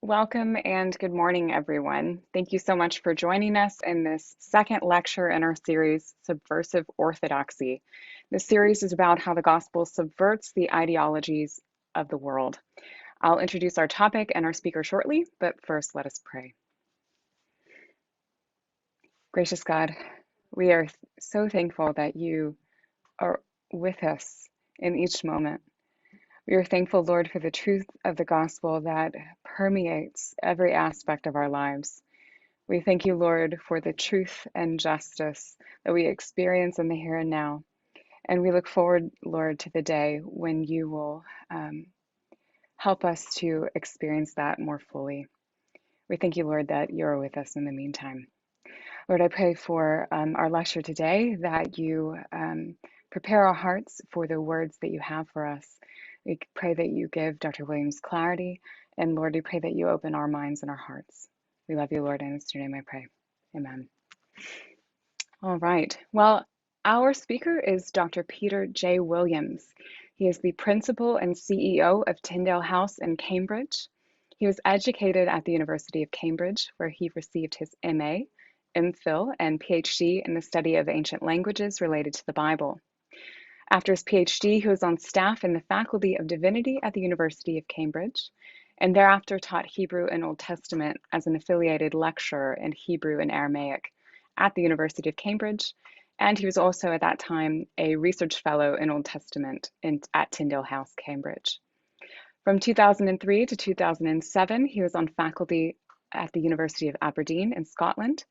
Welcome and good morning, everyone. Thank you so much for joining us in this second lecture in our series, Subversive Orthodoxy. This series is about how the gospel subverts the ideologies of the world. I'll introduce our topic and our speaker shortly, but first let us pray. Gracious God, we are so thankful that you are with us in each moment. We are thankful, Lord, for the truth of the gospel that permeates every aspect of our lives. We thank you, Lord, for the truth and justice that we experience in the here and now. And we look forward, Lord, to the day when you will help us to experience that more fully. We thank you, Lord, that you're with us in the meantime. Lord, I pray for our lecture today that you prepare our hearts for the words that you have for us. We pray that you give Dr. Williams clarity, and Lord, we pray that you open our minds and our hearts. We love you, Lord, and it's your name I pray. Amen. All right. Well, our speaker is Dr. Peter J. Williams. He is the principal and CEO of Tyndale House in Cambridge. He was educated at the University of Cambridge, where he received his MA, MPhil, and PhD in the study of ancient languages related to the Bible. After his PhD, he was on staff in the Faculty of Divinity at the University of Cambridge, and thereafter taught Hebrew and Old Testament as an affiliated lecturer in Hebrew and Aramaic at the University of Cambridge, and he was also at that time a research fellow in Old Testament at Tyndale House, Cambridge. From 2003 to 2007, he was on faculty at the University of Aberdeen in Scotland,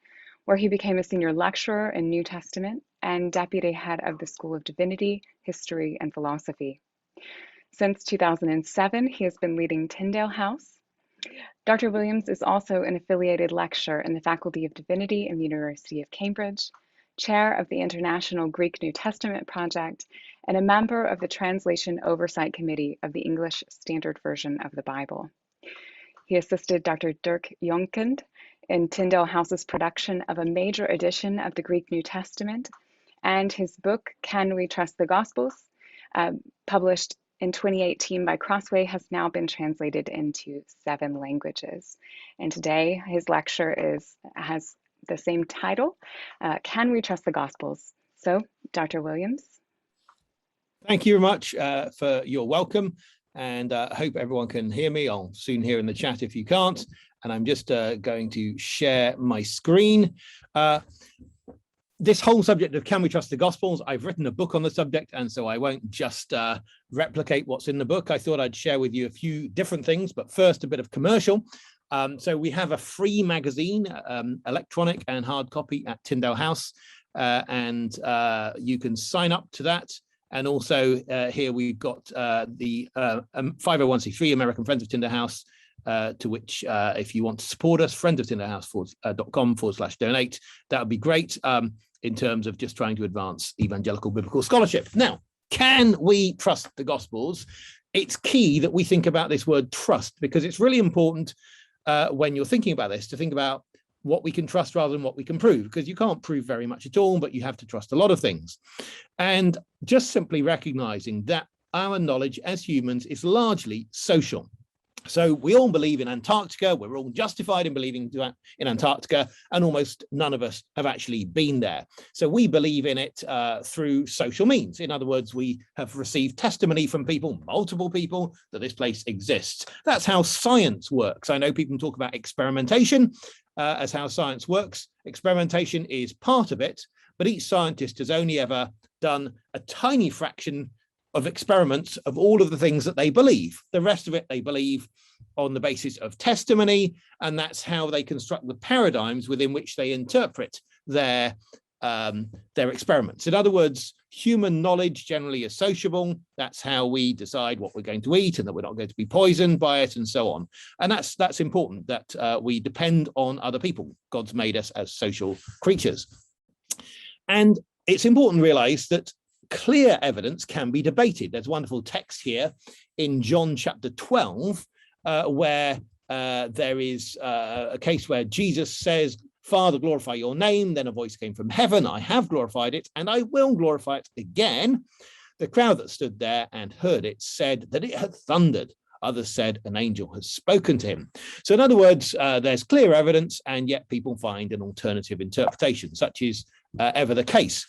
where he became a senior lecturer in New Testament and deputy head of the School of Divinity, History, and Philosophy. Since 2007, he has been leading Tyndale House. Dr. Williams is also an affiliated lecturer in the Faculty of Divinity in the University of Cambridge, chair of the International Greek New Testament Project, and a member of the Translation Oversight Committee of the English Standard Version of the Bible. He assisted Dr. Dirk Jonkind in Tyndale House's production of a major edition of the Greek New Testament, and his book, Can We Trust the Gospels, published in 2018 by Crossway, has now been translated into 7 languages. And today, his lecture has the same title, Can We Trust the Gospels? So, Dr. Williams. Thank you very much for your welcome. And I hope everyone can hear me. I'll soon hear in the chat if you can't. And I'm just going to share my screen. This whole subject of can we trust the Gospels, I've written a book on the subject, and so I won't just replicate what's in the book. I thought I'd share with you a few different things, but first a bit of commercial. So we have a free magazine, electronic and hard copy at Tyndale House, and you can sign up to that. And also here we've got the 501c3 American Friends of Tyndale House, to which if you want to support us, friendsoftyndalehouse.com/donate, that would be great in terms of just trying to advance evangelical biblical scholarship. Now, can we trust the Gospels? It's key that we think about this word trust, because it's really important when you're thinking about this to think about what we can trust rather than what we can prove, because you can't prove very much at all, but you have to trust a lot of things. And just simply recognizing that our knowledge as humans is largely social. So we all believe in Antarctica. We're all justified in believing in Antarctica, and almost none of us have actually been there. So we believe in it through social means. In other words, we have received testimony from people, multiple people, that this place exists. That's how science works. I know people talk about experimentation as how science works. Experimentation is part of it, but each scientist has only ever done a tiny fraction of experiments of all of the things that they believe. The rest of it they believe on the basis of testimony, and that's how they construct the paradigms within which they interpret their experiments. In other words, human knowledge generally is sociable. That's how we decide what we're going to eat and that we're not going to be poisoned by it and so on. And that's important, that we depend on other people. God's made us as social creatures. And it's important to realize that clear evidence can be debated. There's a wonderful text here in John chapter 12, where there is a case where Jesus says, Father, glorify your name. Then a voice came from heaven. I have glorified it, and I will glorify it again. The crowd that stood there and heard it said that it had thundered. Others said an angel has spoken to him. So in other words, there's clear evidence, and yet people find an alternative interpretation. Such is ever the case.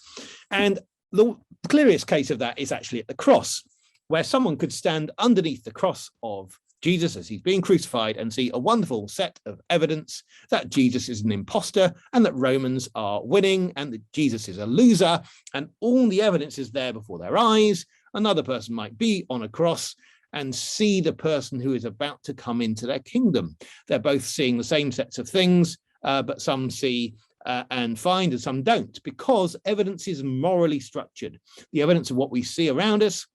And the clearest case of that is actually at the cross, where someone could stand underneath the cross of Jesus as he's being crucified and see a wonderful set of evidence that Jesus is an imposter and that Romans are winning and that Jesus is a loser, and all the evidence is there before their eyes. Another person might be on a cross and see the person who is about to come into their kingdom. They're both seeing the same sets of things, but some see and find and some don't, because evidence is morally structured. The evidence of what we see around us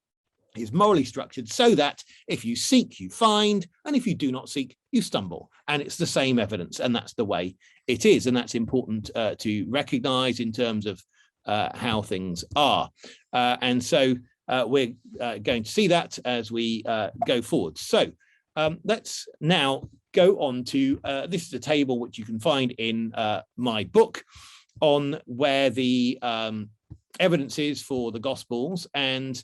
is morally structured so that if you seek, you find, and if you do not seek, you stumble. And it's the same evidence, and that's the way it is. And that's important to recognize in terms of how things are. And so we're going to see that as we go forward. So let's now go on to, this is a table which you can find in my book on where the evidence is for the Gospels, and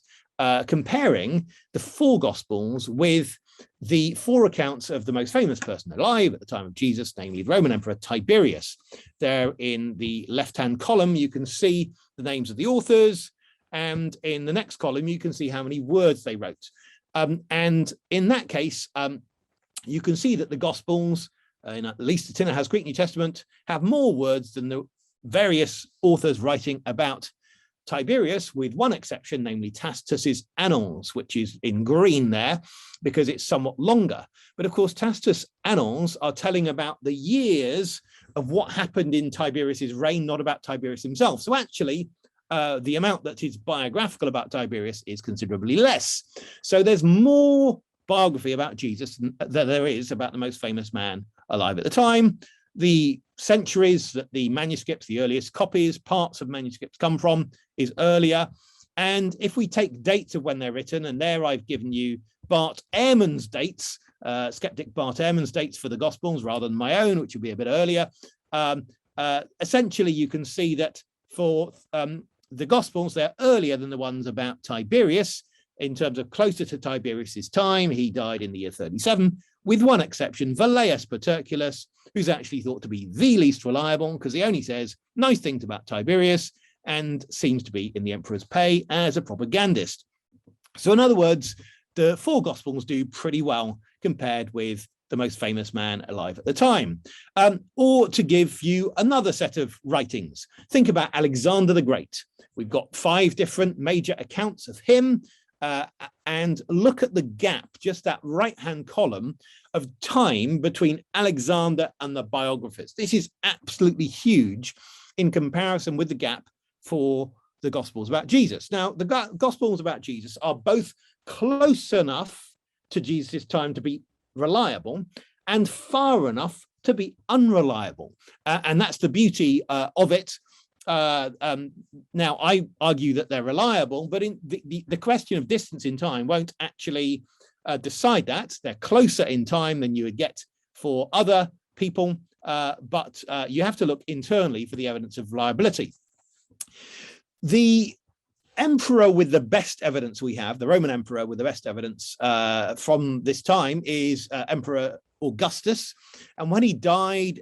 comparing the 4 Gospels with the 4 accounts of the most famous person alive at the time of Jesus, namely the Roman Emperor Tiberius. There in the left-hand column, you can see the names of the authors, and in the next column, you can see how many words they wrote. And in that case, you can see that the Gospels, in at least the Tyndale House Greek New Testament, have more words than the various authors writing about Tiberius, with one exception, namely Tacitus's Annals, which is in green there because it's somewhat longer. But of course, Tacitus' Annals are telling about the years of what happened in Tiberius's reign, not about Tiberius himself. So actually, the amount that is biographical about Tiberius is considerably less. So there's more biography about Jesus than there is about the most famous man alive at the time. The centuries that the manuscripts, the earliest copies, parts of manuscripts come from is earlier. And if we take dates of when they're written, and there I've given you Bart Ehrman's dates, skeptic Bart Ehrman's dates for the Gospels rather than my own, which would be a bit earlier. Essentially, you can see that for the Gospels, they're earlier than the ones about Tiberius in terms of closer to Tiberius's time. He died in the year 37, with one exception, Velleius Paterculus, who's actually thought to be the least reliable because he only says nice things about Tiberius and seems to be in the emperor's pay as a propagandist. So in other words, the 4 Gospels do pretty well compared with the most famous man alive at the time. Or to give you another set of writings, think about Alexander the Great. We've got 5 different major accounts of him, and look at the gap, just that right-hand column of time between Alexander and the biographers. This is absolutely huge in comparison with the gap for the Gospels about Jesus. Now, the Gospels about Jesus are both close enough to Jesus' time to be reliable and far enough to be unreliable. And that's the beauty of it. Now, I argue that they're reliable, but in the question of distance in time won't actually decide that. They're closer in time than you would get for other people, but you have to look internally for the evidence of reliability. The emperor with the best evidence we have, the Roman emperor with the best evidence from this time is Emperor Augustus. And when he died,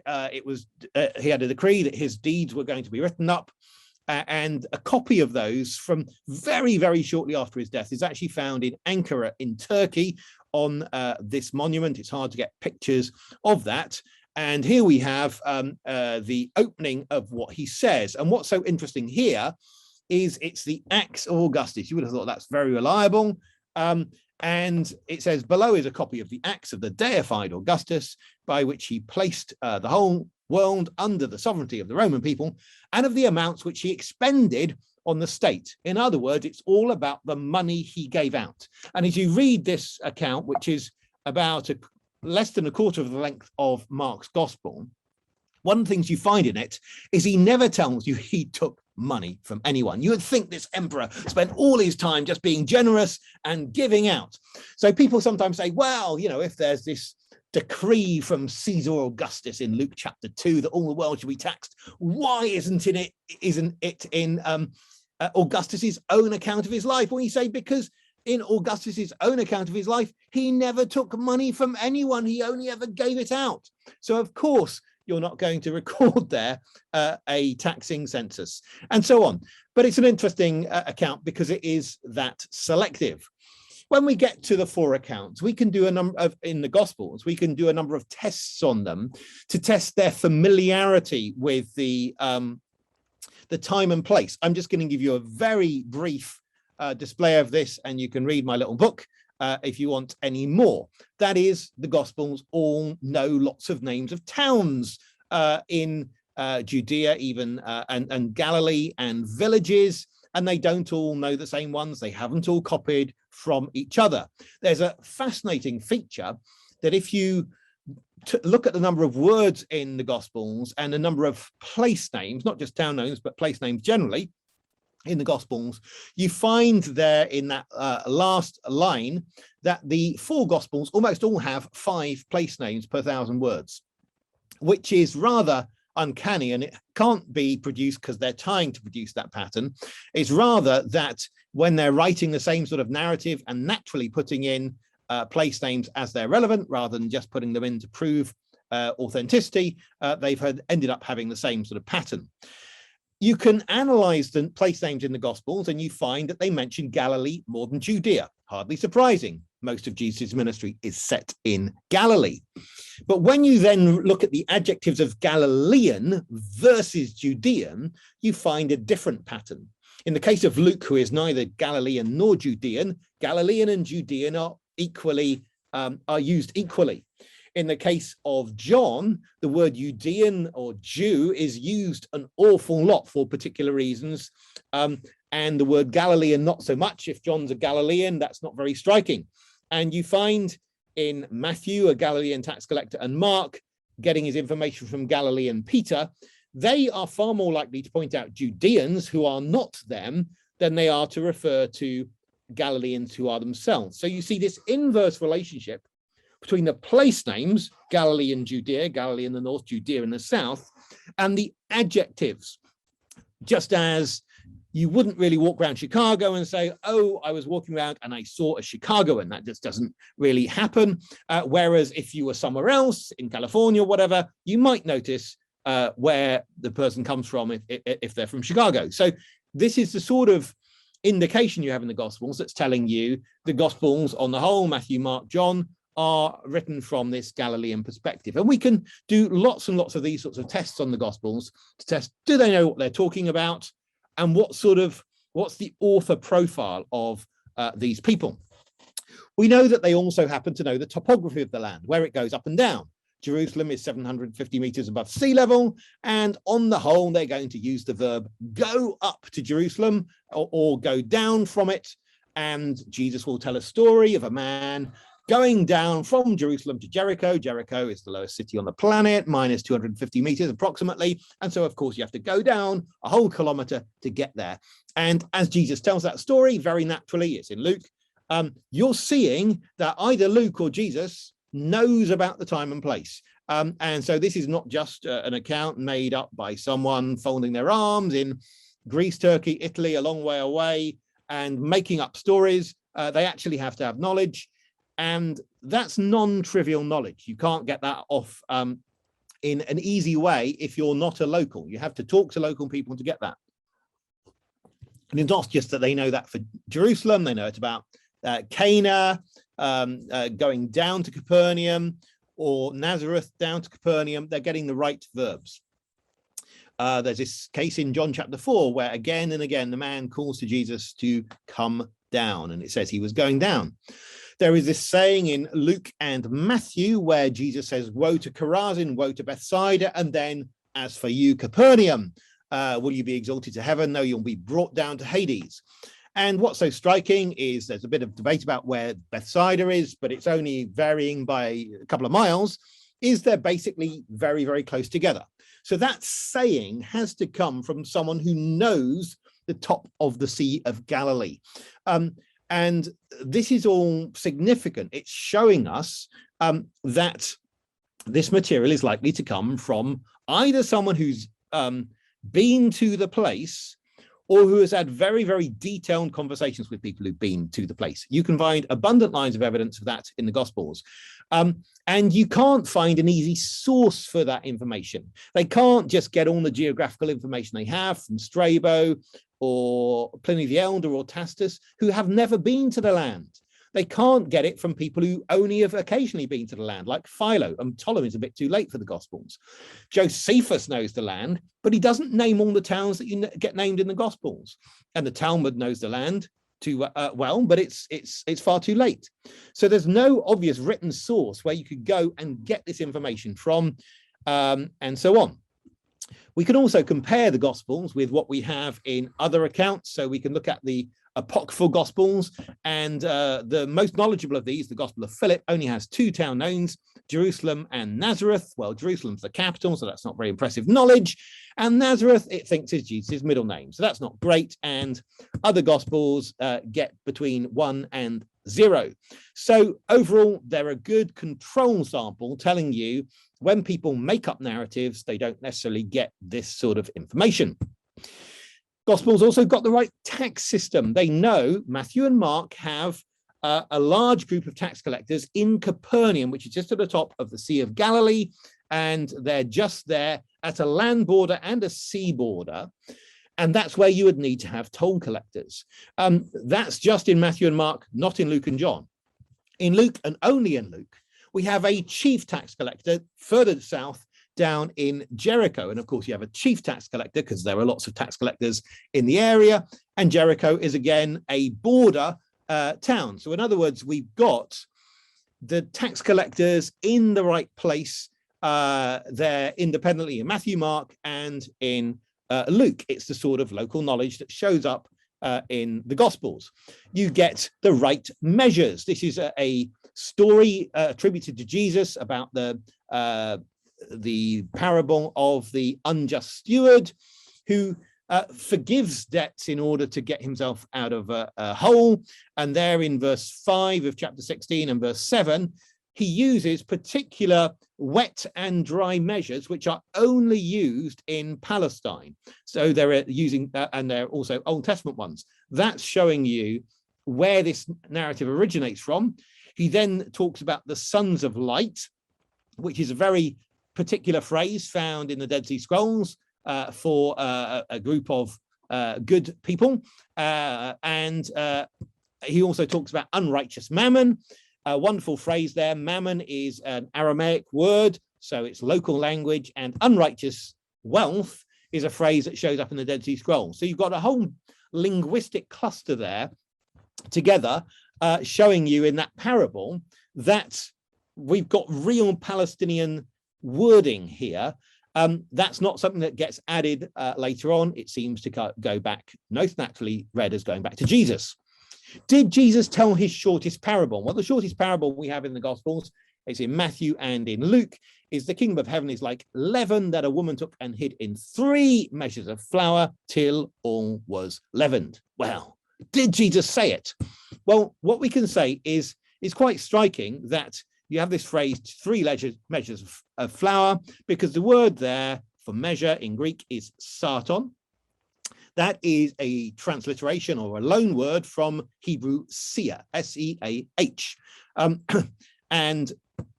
he had a decree that his deeds were going to be written up, and a copy of those from very, very shortly after his death is actually found in Ankara in Turkey on this monument. It's hard to get pictures of that. And here we have the opening of what he says. And what's so interesting here is it's the Acts of Augustus. You would have thought that's very reliable. And it says, below is a copy of the Acts of the deified Augustus, by which he placed the whole world under the sovereignty of the Roman people, and of the amounts which he expended on the state. In other words, it's all about the money he gave out. And as you read this account, which is about less than a quarter of the length of Mark's Gospel, one of the things you find in it is he never tells you he took money from anyone. You would think this emperor spent all his time just being generous and giving out. So people sometimes say, well, you know, if there's this decree from Caesar Augustus in Luke chapter 2 that all the world should be taxed, why isn't it in Augustus's own account of his life? Well, you say because In Augustus's own account of his life, he never took money from anyone. He only ever gave it out. So, of course, you're not going to record there a taxing census and so on. But it's an interesting account because it is that selective. When we get to the 4 accounts, we can do a number of, in the Gospels, we can do a number of tests on them to test their familiarity with the time and place. I'm just going to give you a very brief display of this, and you can read my little book if you want any more. That is, the Gospels all know lots of names of towns in Judea, even and Galilee, and villages, and they don't all know the same ones. They haven't all copied from each other. There's a fascinating feature that if you look at the number of words in the Gospels and the number of place names, not just town names, but place names generally in the Gospels, you find there in that last line that the 4 Gospels almost all have 5 place names per 1,000 words, which is rather uncanny, and it can't be produced because they're trying to produce that pattern. It's rather that when they're writing the same sort of narrative and naturally putting in place names as they're relevant, rather than just putting them in to prove authenticity, they've ended up having the same sort of pattern. You can analyze the place names in the Gospels and you find that they mention Galilee more than Judea. Hardly surprising. Most of Jesus' ministry is set in Galilee. But when you then look at the adjectives of Galilean versus Judean, you find a different pattern. In the case of Luke, who is neither Galilean nor Judean, Galilean and Judean are used equally. In the case of John, the word Judean or Jew is used an awful lot for particular reasons, and the word Galilean not so much. If John's a Galilean, that's not very striking. And you find in Matthew, a Galilean tax collector, and Mark, getting his information from Galilean Peter, they are far more likely to point out Judeans who are not them than they are to refer to Galileans who are themselves. So you see this inverse relationship between the place names, Galilee and Judea, Galilee in the north, Judea in the south, and the adjectives. Just as you wouldn't really walk around Chicago and say, oh, I was walking around and I saw a Chicagoan. That just doesn't really happen. Whereas if you were somewhere else, in California or whatever, you might notice where the person comes from if they're from Chicago. So this is the sort of indication you have in the Gospels that's telling you the Gospels on the whole, Matthew, Mark, John, are written from this Galilean perspective. And we can do lots and lots of these sorts of tests on the Gospels to test, do they know what they're talking about? And what's the author profile of these people? We know that they also happen to know the topography of the land, where it goes up and down. Jerusalem is 750 meters above sea level, and on the whole, they're going to use the verb go up to Jerusalem or go down from it. And Jesus will tell a story of a man going down from Jerusalem to Jericho. Jericho is the lowest city on the planet, minus 250 meters approximately. And so, of course, you have to go down a whole kilometer to get there. And as Jesus tells that story, very naturally, it's in Luke, you're seeing that either Luke or Jesus knows about the time and place. And so this is not just an account made up by someone folding their arms in Greece, Turkey, Italy, a long way away, and making up stories. They actually have to have knowledge. And that's non-trivial knowledge. You can't get that off in an easy way if you're not a local. You have to talk to local people to get that. And it's not just that they know that for Jerusalem, they know it about Cana, going down to Capernaum, or Nazareth down to Capernaum. They're getting the right verbs. There's this case in John chapter 4 where again and again the man calls to Jesus to come down, and it says he was going down. There is this saying in Luke and Matthew where Jesus says, woe to Chorazin, woe to Bethsaida, and then, as for you, Capernaum, will you be exalted to heaven? No, you'll be brought down to Hades. And what's so striking is there's a bit of debate about where Bethsaida is, but it's only varying by a couple of miles, is they're basically very, very close together. So that saying has to come from someone who knows the top of the Sea of Galilee. And this is all significant. It's showing us that this material is likely to come from either someone who's been to the place or who has had very, very detailed conversations with people who've been to the place. You can find abundant lines of evidence of that in the Gospels. And you can't find an easy source for that information. They can't just get all the geographical information they have from Strabo or Pliny the Elder or Tacitus, who have never been to the land. They can't get it from people who only have occasionally been to the land, like Philo, and Ptolemy is a bit too late for the Gospels. Josephus knows the land, but he doesn't name all the towns that you get named in the Gospels. And the Talmud knows the land too well, but it's far too late. So there's no obvious written source where you could go and get this information from, and so on. We can also compare the Gospels with what we have in other accounts. So we can look at the apocryphal Gospels, and the most knowledgeable of these, the Gospel of Philip, only has 2 town names, Jerusalem and Nazareth. Well, Jerusalem's the capital, so that's not very impressive knowledge. And Nazareth, it thinks, is Jesus' middle name. So that's not great. And other Gospels get between 1 and 0. So overall, they're a good control sample telling you when people make up narratives, they don't necessarily get this sort of information. Gospels also got the right tax system. They know Matthew and Mark have a large group of tax collectors in Capernaum, which is just at the top of the Sea of Galilee, and they're just there at a land border and a sea border. And that's where you would need to have toll collectors. That's just in Matthew and Mark, not in Luke and John. In Luke, and only in Luke, we have a chief tax collector further south down in Jericho. And of course, you have a chief tax collector because there are lots of tax collectors in the area. And Jericho is, again, a border town. So in other words, we've got the tax collectors in the right place there independently in Matthew, Mark, and in Luke. It's the sort of local knowledge that shows up in the Gospels. You get the right measures. This is a story attributed to Jesus about the parable of the unjust steward who forgives debts in order to get himself out of a hole. And there in verse 5 of chapter 16 and verse 7, he uses particular wet and dry measures, which are only used in Palestine. So they're using, and they're also Old Testament ones. That's showing you where this narrative originates from. He then talks about the sons of light, which is a very particular phrase found in the Dead Sea Scrolls for a group of good people. And he also talks about unrighteous mammon. A wonderful phrase there. Mammon is an Aramaic word, so it's local language, and unrighteous wealth is a phrase that shows up in the Dead Sea Scrolls. So you've got a whole linguistic cluster there together, showing you in that parable that we've got real Palestinian wording here. That's not something that gets added later on. It seems to go back, most naturally read as going back to Jesus. Did Jesus tell his shortest parable? Well, the shortest parable we have in the Gospels, it's in Matthew and in Luke, is the kingdom of heaven is like leaven that a woman took and hid in 3 measures of flour till all was leavened. Well, did Jesus say it? Well, what we can say is quite striking that you have this phrase, 3 measures of flour, because the word there for measure in Greek is sarton. That is a transliteration or a loan word from Hebrew seah, S-E-A-H. And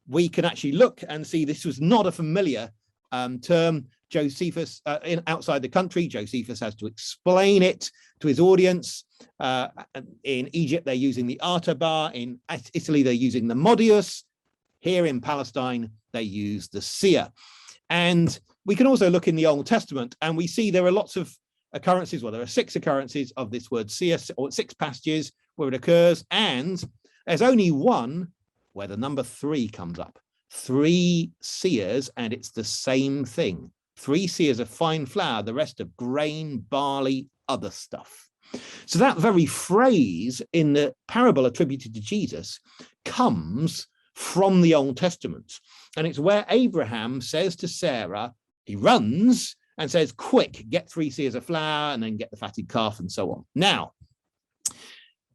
we can actually look and see this was not a familiar term. Josephus, outside the country, Josephus has to explain it to his audience. In Egypt, they're using the artabar. In Italy, they're using the modius. Here in Palestine, they use the seah. And we can also look in the Old Testament, and we see there are lots of occurrences. Well, there are 6 occurrences of this word seah, or 6 passages where it occurs, and there's only one where the number 3 comes up. 3 seahs, and it's the same thing. 3 seahs of fine flour, the rest of grain, barley, other stuff. So that very phrase in the parable attributed to Jesus comes from the Old Testament. And it's where Abraham says to Sarah, he runs and says, quick, get 3 seahs of flour and then get the fatted calf and so on. Now,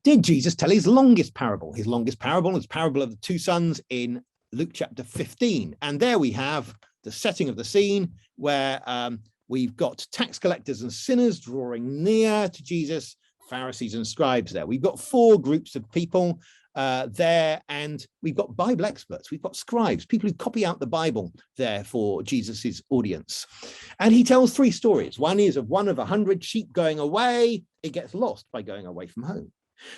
did Jesus tell his longest parable? His longest parable is parable of the 2 sons in Luke chapter 15. And there we have the setting of the scene where We've got tax collectors and sinners drawing near to Jesus, Pharisees and scribes there. We've got four groups of people there, and we've got Bible experts, we've got scribes, people who copy out the Bible there for Jesus's audience. And he tells three stories. One is of 100 sheep going away. It gets lost by going away from home.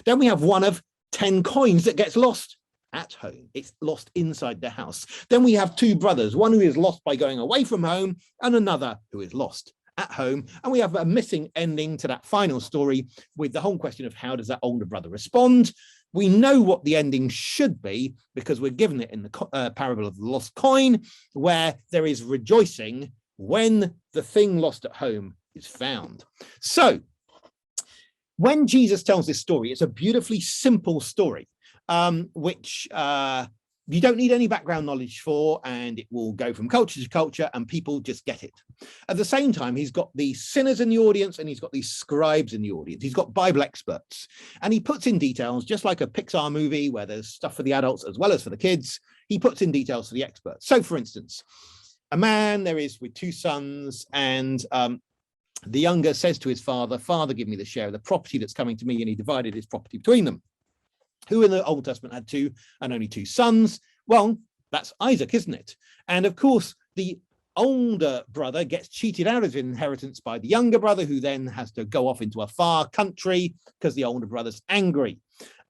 Then we have one of 10 coins that gets lost at home. It's lost inside the house. Then we have two brothers, one who is lost by going away from home and another who is lost at home. And we have a missing ending to that final story with the whole question of how does that older brother respond? We know what the ending should be because we're given it in the parable of the lost coin, where there is rejoicing when the thing lost at home is found. So when Jesus tells this story, it's a beautifully simple story, which you don't need any background knowledge for, and it will go from culture to culture and people just get it. At the same time, he's got the sinners in the audience and he's got these scribes in the audience. He's got Bible experts, and he puts in details, just like a Pixar movie where there's stuff for the adults as well as for the kids. He puts in details for the experts. So for instance, a man there is with two sons, and the younger says to his father, "Father, give me the share of the property that's coming to me," and he divided his property between them. Who in the Old Testament had two and only two sons? Well, that's Isaac, isn't it? And of course, the older brother gets cheated out of his inheritance by the younger brother, who then has to go off into a far country because the older brother's angry.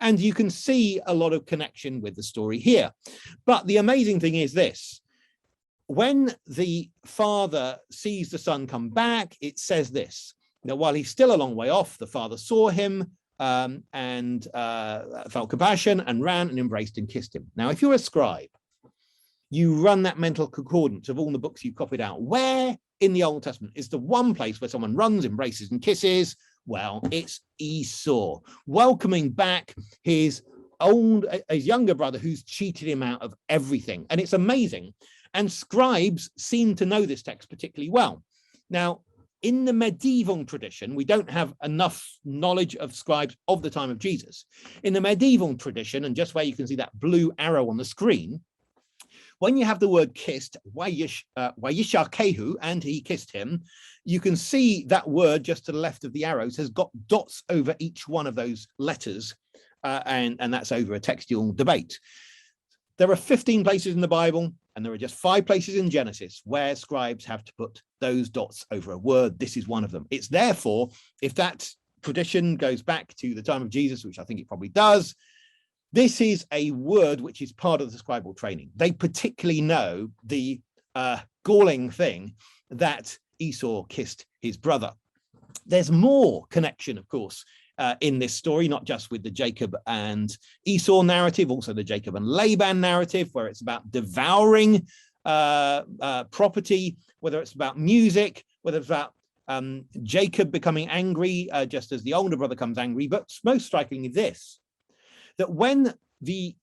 And you can see a lot of connection with the story here. But the amazing thing is this: when the father sees the son come back, it says this: now, while he's still a long way off, the father saw him, and felt compassion and ran and embraced and kissed him. Now, if you're a scribe, you run that mental concordance of all the books you've copied out. Where in the Old Testament is the one place where someone runs, embraces and kisses? Well, it's Esau, welcoming back his younger brother who's cheated him out of everything. And it's amazing. And scribes seem to know this text particularly well. Now, in the medieval tradition, we don't have enough knowledge of scribes of the time of Jesus. In the medieval tradition, and just where you can see that blue arrow on the screen, when you have the word kissed, Vayishakehu, and he kissed him, you can see that word just to the left of the arrows has got dots over each one of those letters, and that's over a textual debate. There are 15 places in the Bible, and there are just 5 places in Genesis where scribes have to put those dots over a word. This is one of them. It's therefore, if that tradition goes back to the time of Jesus, which I think it probably does, this is a word which is part of the scribal training. They particularly know the galling thing that Esau kissed his brother. There's more connection, of course, in this story, not just with the Jacob and Esau narrative, also the Jacob and Laban narrative, where it's about devouring property, whether it's about music, whether it's about Jacob becoming angry just as the older brother comes angry. But most strikingly this, that when the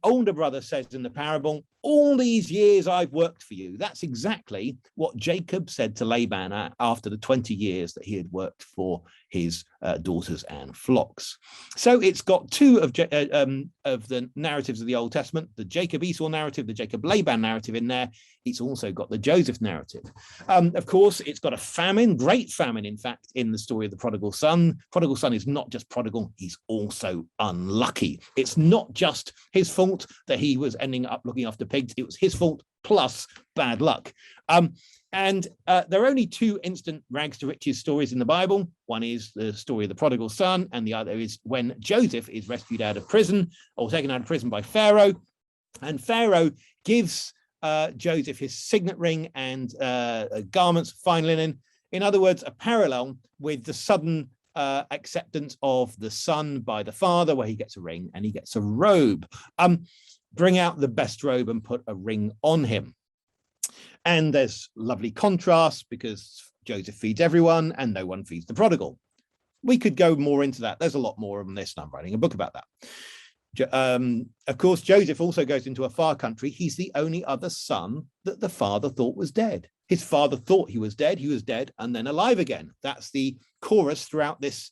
older brother says in the parable, "All these years I've worked for you," that's exactly what Jacob said to Laban after the 20 years that he had worked for his daughters and flocks. So it's got two of the narratives of the Old Testament, the Jacob Esau narrative, the Jacob Laban narrative in there. It's also got the Joseph narrative. Of course, it's got a famine, great famine, in fact, in the story of the prodigal son. Prodigal son is not just prodigal, he's also unlucky. It's not just his fault that he was ending up looking after pigs. It was his fault plus bad luck. And there are only 2 instant rags to riches stories in the Bible. One is the story of the prodigal son, and the other is when Joseph is rescued out of prison or taken out of prison by Pharaoh. And Pharaoh gives Joseph his signet ring and garments of fine linen. In other words, a parallel with the sudden acceptance of the son by the father, where he gets a ring and he gets a robe. Bring out the best robe and put a ring on him. And there's lovely contrast because Joseph feeds everyone and no one feeds the prodigal. We could go more into that. There's a lot more on this, and I'm writing a book about that. Of course, Joseph also goes into a far country. He's the only other son that the father thought was dead. His father thought he was dead, and then alive again. That's the chorus throughout this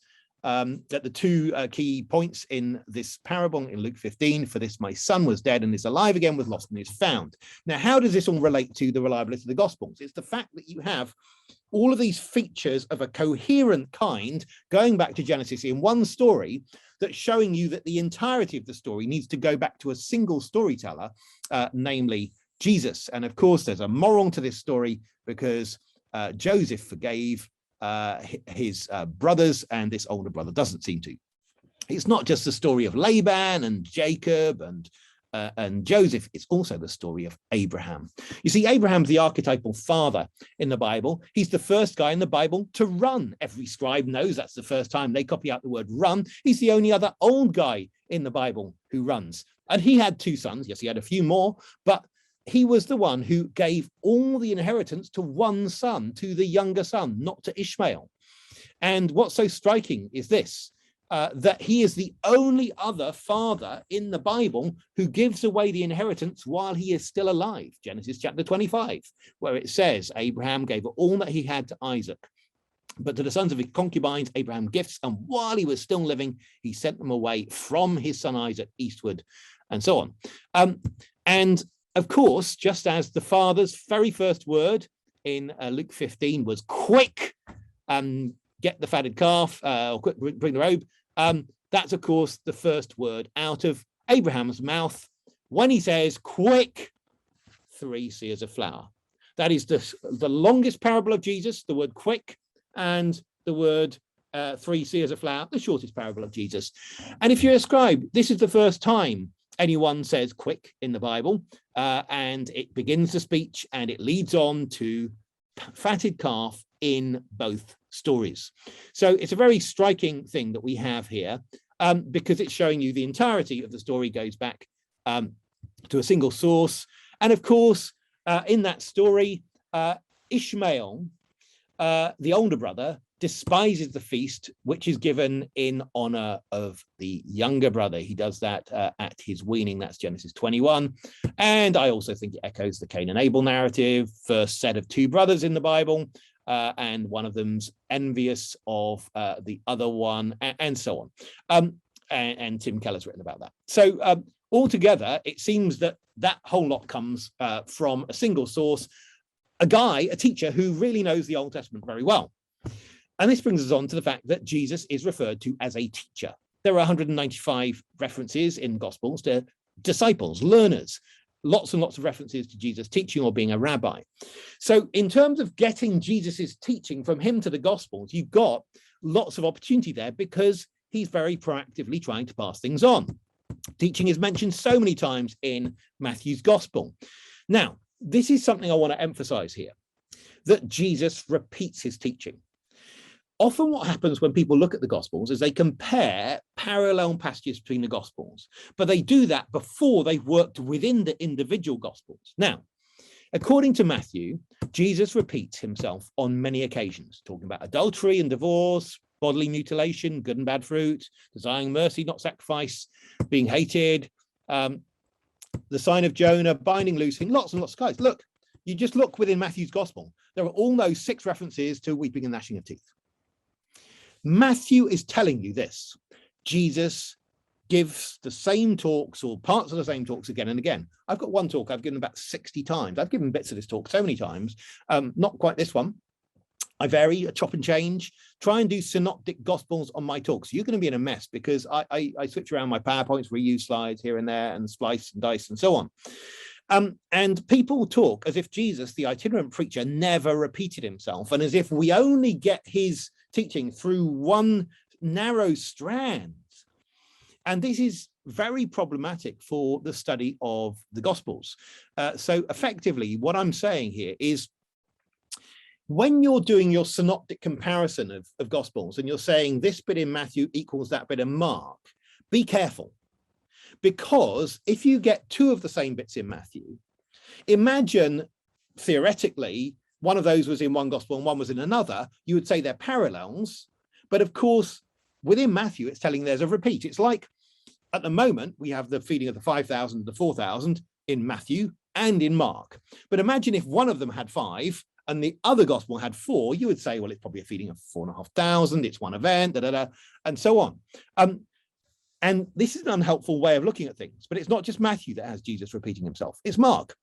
at the two key points in this parable in Luke 15. For this my son was dead and is alive again, was lost and is found. Now, how does this all relate to the reliability of the Gospels? It's the fact that you have all of these features of a coherent kind going back to Genesis in one story, that's showing you that the entirety of the story needs to go back to a single storyteller, namely Jesus. And of course, there's a moral to this story, because Joseph forgave his brothers, and this older brother doesn't seem to. It's not just the story of Laban and Jacob and Joseph, it's also the story of Abraham. You see, Abraham's the archetypal father in the Bible. He's the first guy in the Bible to run. Every scribe knows that's the first time they copy out the word run. He's the only other old guy in the Bible who runs. And he had two sons. Yes, he had a few more, but he was the one who gave all the inheritance to one son, to the younger son, not to Ishmael. And what's so striking is this, that he is the only other father in the Bible who gives away the inheritance while he is still alive. Genesis chapter 25, where it says, Abraham gave all that he had to Isaac. But to the sons of his concubines, Abraham gifts, and while he was still living, he sent them away from his son Isaac eastward, and so on. And of course, just as the father's very first word in Luke 15 was quick, get the fatted calf, or quick, bring the robe, that's, of course, the first word out of Abraham's mouth when he says, quick, 3 seahs of flour. That is the longest parable of Jesus, the word quick, and the word 3 seahs of flour, the shortest parable of Jesus. And if you're a scribe, this is the first time anyone says quick in the Bible, and it begins the speech and it leads on to fatted calf in both stories. So it's a very striking thing that we have here, because it's showing you the entirety of the story goes back to a single source. And of course, in that story, Ishmael, the older brother, despises the feast which is given in honor of the younger brother. He does that at his weaning. That's Genesis 21. And I also think it echoes the Cain and Abel narrative, first set of two brothers in the Bible, and one of them's envious of the other one, and so on. And Tim Keller's written about that. So altogether, it seems that that whole lot comes from a single source, a teacher who really knows the Old Testament very well. And this brings us on to the fact that Jesus is referred to as a teacher. There are 195 references in Gospels to disciples, learners, lots and lots of references to Jesus teaching or being a rabbi. So in terms of getting Jesus's teaching from him to the Gospels, you've got lots of opportunity there, because he's very proactively trying to pass things on. Teaching is mentioned so many times in Matthew's Gospel. Now, this is something I want to emphasize here, that Jesus repeats his teaching. Often what happens when people look at the Gospels is they compare parallel passages between the Gospels, but they do that before they've worked within the individual Gospels. Now, according to Matthew, Jesus repeats himself on many occasions, talking about adultery and divorce, bodily mutilation, good and bad fruit, desiring mercy, not sacrifice, being hated, the sign of Jonah, binding, loosing, lots and lots of guys. Look, you just look within Matthew's Gospel. There are almost 6 references to weeping and gnashing of teeth. Matthew is telling you this. Jesus gives the same talks, or parts of the same talks, again and again. I've got one talk I've given about 60 times. I've given bits of this talk so many times, not quite this one. I vary, chop and change, try and do synoptic Gospels on my talks. You're going to be in a mess, because I switch around my PowerPoints, reuse slides here and there, and splice and dice and so on. And people talk as if Jesus, the itinerant preacher, never repeated himself, and as if we only get his teaching through one narrow strand. And this is very problematic for the study of the Gospels. So effectively, what I'm saying here is, when you're doing your synoptic comparison of Gospels, and you're saying this bit in Matthew equals that bit in Mark, be careful. Because if you get 2 of the same bits in Matthew, imagine theoretically one of those was in one Gospel and one was in another, you would say they're parallels. But of course, within Matthew, it's telling there's a repeat. It's like, at the moment, we have the feeding of the 5,000, the 4,000 in Matthew and in Mark. But imagine if one of them had 5 and the other gospel had 4, you would say, well, it's probably a feeding of 4,500, it's one event, and so on. And this is an unhelpful way of looking at things, but it's not just Matthew that has Jesus repeating himself, it's Mark.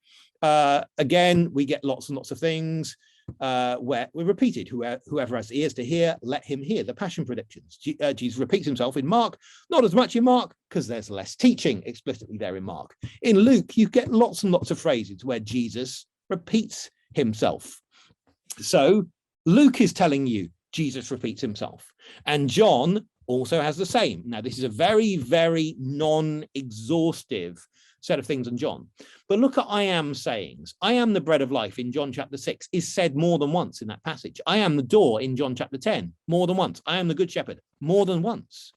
Again, we get lots and lots of things where we're repeated. Whoever has ears to hear, let him hear. The Passion predictions. Jesus repeats himself in Mark, not as much in Mark because there's less teaching explicitly there in Mark. In Luke, you get lots and lots of phrases where Jesus repeats himself. So Luke is telling you Jesus repeats himself, and John also has the same. Now, this is a very, very non-exhaustive set of things on John. But look at I am sayings. I am the bread of life in John chapter 6 is said more than once in that passage. I am the door in John chapter 10, more than once. I am the good shepherd, more than once.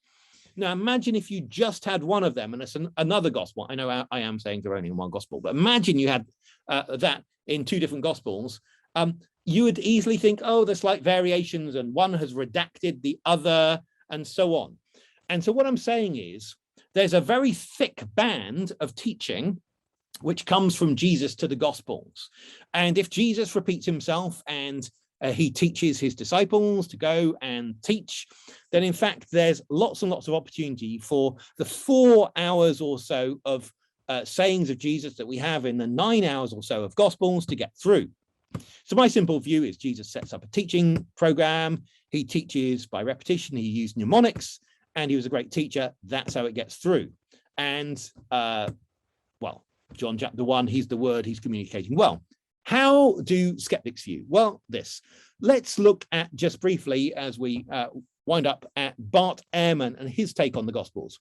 Now, imagine if you just had one of them and it's another gospel. I know I am sayings are only in one gospel, but imagine you had that in 2 different gospels. You would easily think, oh, there's slight variations and one has redacted the other and so on. And so what I'm saying is there's a very thick band of teaching which comes from Jesus to the Gospels. And if Jesus repeats himself and he teaches his disciples to go and teach, then in fact, there's lots and lots of opportunity for the 4 hours or so of sayings of Jesus that we have in the 9 hours or so of Gospels to get through. So my simple view is Jesus sets up a teaching program. He teaches by repetition. He used mnemonics, and he was a great teacher. That's how it gets through. And well, John chapter 1, he's the word, he's communicating well. How do skeptics view? Well, this. Let's look at just briefly as we wind up at Bart Ehrman and his take on the Gospels.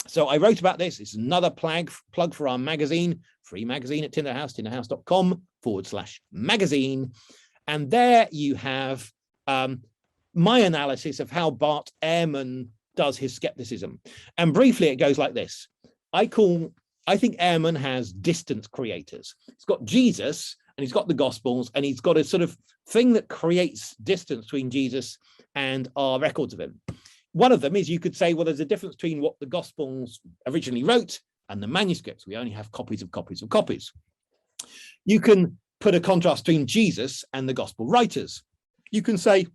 So I wrote about this. It's another plug for our magazine, free magazine at Tyndale House, tyndalehouse.com/magazine. And there you have my analysis of how Bart Ehrman does his skepticism. And briefly, it goes like this. I think Ehrman has distance creators. He's got Jesus and he's got the Gospels, and he's got a sort of thing that creates distance between Jesus and our records of him. One of them is you could say, well, there's a difference between what the Gospels originally wrote and the manuscripts. We only have copies of copies of copies. You can put a contrast between Jesus and the Gospel writers. You can say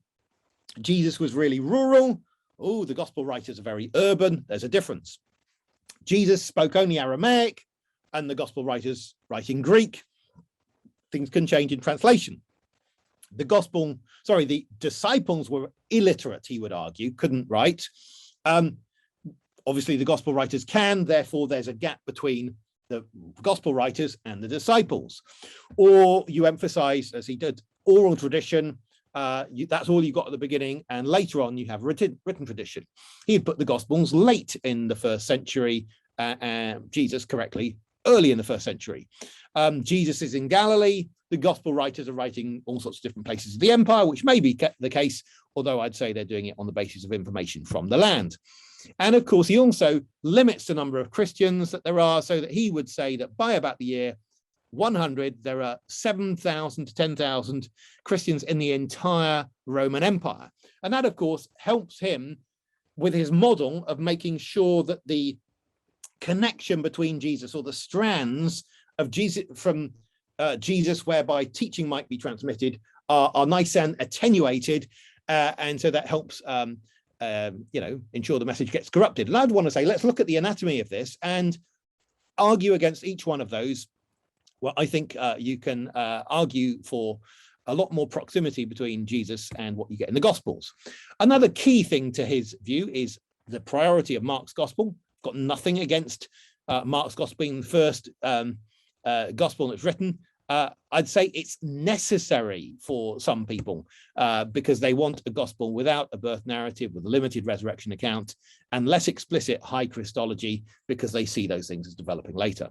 Jesus was really rural. Oh, the Gospel writers are very urban. There's a difference. Jesus spoke only Aramaic and the Gospel writers write in Greek. Things can change in translation. The disciples were illiterate, he would argue, couldn't write. Obviously, the Gospel writers can, therefore there's a gap between the Gospel writers and the disciples. Or you emphasize, as he did, oral tradition. That's all you got at the beginning, and later on you have written tradition. He put the Gospels late in the 1st century, Jesus correctly early in the 1st century. Jesus is in Galilee. The Gospel writers are writing all sorts of different places of the empire, which may be the case, although I'd say they're doing it on the basis of information from the land. And of course, he also limits the number of Christians that there are, so that he would say that by about the year 100, there are 7,000 to 10,000 Christians in the entire Roman Empire. And that, of course, helps him with his model of making sure that the connection between Jesus, or the strands of Jesus from Jesus whereby teaching might be transmitted, are nice and attenuated. And so that helps ensure the message gets corrupted. And I'd want to say, let's look at the anatomy of this and argue against each one of those. Well, I think you can argue for a lot more proximity between Jesus and what you get in the Gospels. Another key thing to his view is the priority of Mark's Gospel. Got nothing against Mark's Gospel being the first Gospel that's written. I'd say it's necessary for some people because they want a Gospel without a birth narrative, with a limited resurrection account, and less explicit high Christology, because they see those things as developing later.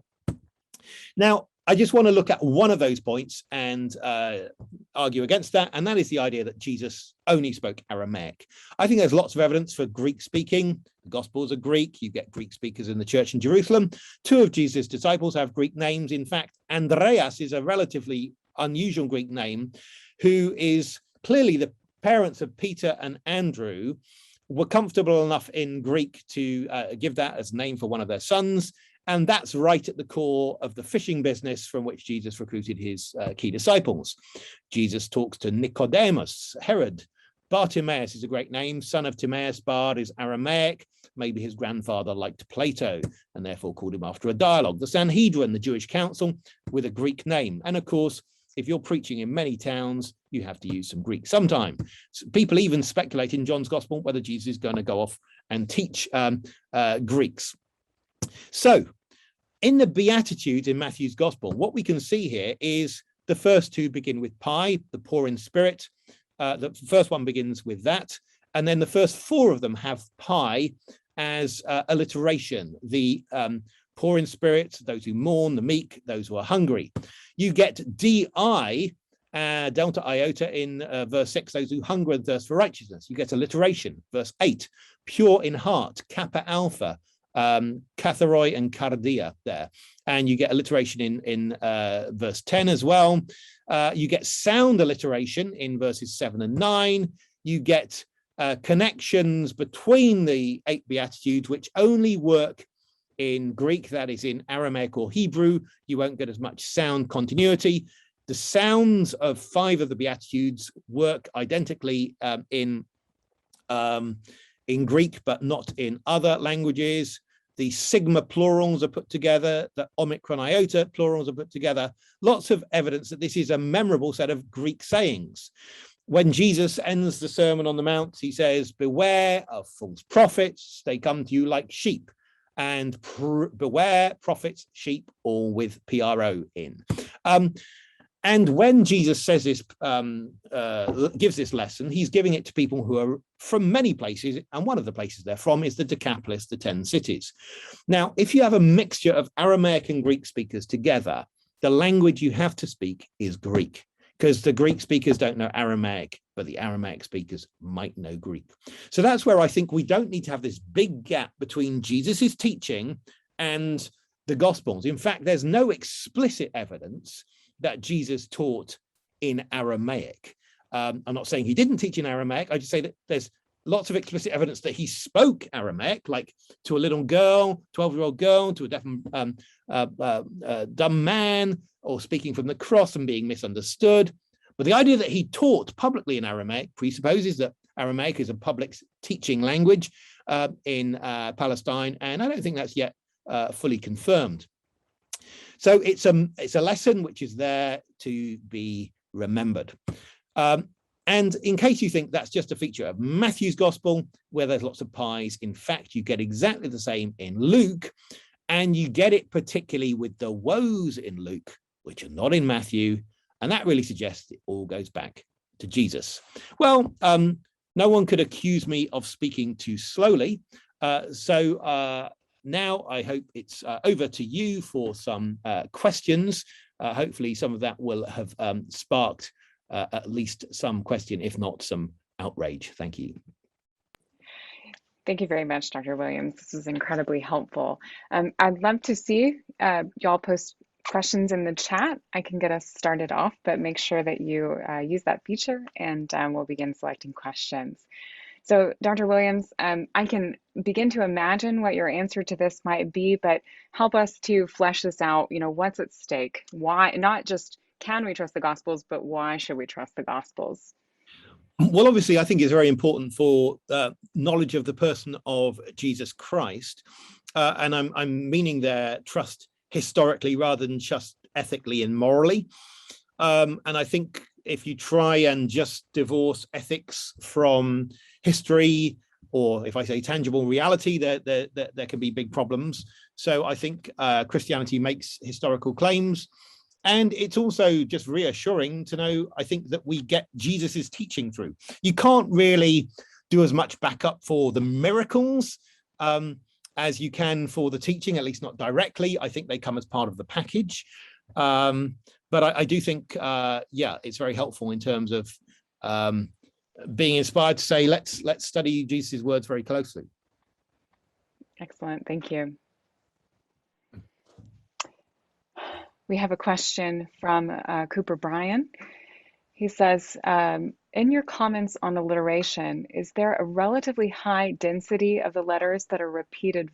Now, I just want to look at one of those points and argue against that, and that is the idea that Jesus only spoke Aramaic. I think there's lots of evidence for Greek speaking. The Gospels are Greek. You get Greek speakers in the church in Jerusalem. 2 of Jesus' disciples have Greek names. In fact, Andreas is a relatively unusual Greek name, who is clearly the parents of Peter and Andrew were comfortable enough in Greek to give that as a name for one of their sons. And that's right at the core of the fishing business from which Jesus recruited his key disciples. Jesus talks to Nicodemus, Herod. Bartimaeus is a great name, son of Timaeus. Bard is Aramaic. Maybe his grandfather liked Plato and therefore called him after a dialogue. The Sanhedrin, the Jewish council, with a Greek name. And of course, if you're preaching in many towns, you have to use some Greek sometime. So people even speculate in John's gospel whether Jesus is going to go off and teach Greeks. So in the Beatitudes in Matthew's gospel, what we can see here is the first two begin with pi, the poor in spirit. The first one begins with that. And then the first four of them have pi as alliteration. The poor in spirit, those who mourn, the meek, those who are hungry. You get di, delta iota in verse 6, those who hunger and thirst for righteousness. You get alliteration. Verse 8, pure in heart, kappa alpha, katharoi and cardia there. And you get alliteration in verse 10 as well. You get sound alliteration in verses 7 and 9. You get connections between the 8 Beatitudes, which only work in Greek, that is in Aramaic or Hebrew. You won't get as much sound continuity. The sounds of 5 of the Beatitudes work identically in Greek, but not in other languages. The sigma plurals are put together, the omicron iota plurals are put together. Lots of evidence that this is a memorable set of Greek sayings. When Jesus ends the Sermon on the Mount, he says, beware of false prophets, they come to you like sheep, and beware prophets, sheep, all with PRO in. And when Jesus says this, gives this lesson, he's giving it to people who are from many places, and one of the places they're from is the Decapolis, the 10 cities. Now, if you have a mixture of Aramaic and Greek speakers together, the language you have to speak is Greek, because the Greek speakers don't know Aramaic, but the Aramaic speakers might know Greek. So that's where I think we don't need to have this big gap between Jesus's teaching and the Gospels. In fact, there's no explicit evidence that Jesus taught in Aramaic. I'm not saying he didn't teach in Aramaic. I just say that there's lots of explicit evidence that he spoke Aramaic, like to a little girl, 12-year-old girl, to a deaf and dumb man, or speaking from the cross and being misunderstood. But the idea that he taught publicly in Aramaic presupposes that Aramaic is a public teaching language in Palestine, and I don't think that's yet fully confirmed. So it's a lesson which is there to be remembered. And in case you think that's just a feature of Matthew's gospel, where there's lots of pies, in fact, you get exactly the same in Luke, and you get it particularly with the woes in Luke, which are not in Matthew, and that really suggests it all goes back to Jesus. Well, no one could accuse me of speaking too slowly, so now I hope it's over to you for some questions. Hopefully some of that will have sparked at least some question, if not some outrage. Thank you. Thank you very much, Dr. Williams. This was incredibly helpful. I'd love to see y'all post questions in the chat. I can get us started off, but make sure that you use that feature, and we'll begin selecting questions. So, Dr. Williams, I can begin to imagine what your answer to this might be, but help us to flesh this out. You know, what's at stake? Why, not just can we trust the Gospels, but why should we trust the Gospels? Well, obviously, I think it's very important for knowledge of the person of Jesus Christ. And I'm meaning there trust historically rather than just ethically and morally. And I think if you try and just divorce ethics from history, or if I say tangible reality, there can be big problems. So I think Christianity makes historical claims. And it's also just reassuring to know, I think, that we get Jesus's teaching through. You can't really do as much backup for the miracles as you can for the teaching, at least not directly. I think they come as part of the package. But I do think, yeah, it's very helpful in terms of being inspired to say, let's study Jesus' words very closely. Excellent, thank you. We have a question from Cooper Bryan. He says, in your comments on alliteration, is there a relatively high density of the letters that are repeated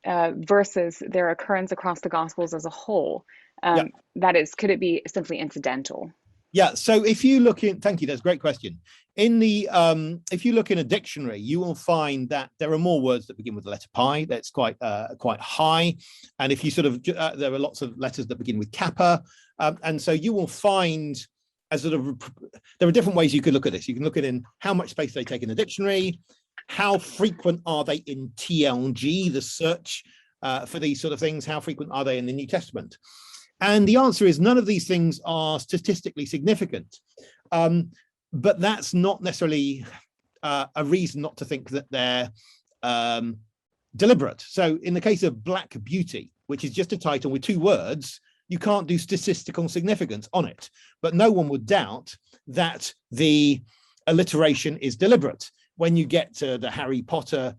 versus their occurrence across the Gospels as a whole? Yeah. That is, could it be simply incidental? Yeah, so if you look in, thank you, that's a great question. In the, if you look in a dictionary, you will find that there are more words that begin with the letter pi. That's quite high. And if you sort of, there are lots of letters that begin with kappa. And so you will find as sort of, there are different ways you could look at this. You can look at in how much space they take in the dictionary, how frequent are they in TLG, the search for these sort of things, how frequent are they in the New Testament? And the answer is none of these things are statistically significant. But that's not necessarily a reason not to think that they're deliberate. So in the case of Black Beauty, which is just a title with 2 words, you can't do statistical significance on it. But no one would doubt that the alliteration is deliberate. When you get to the Harry Potter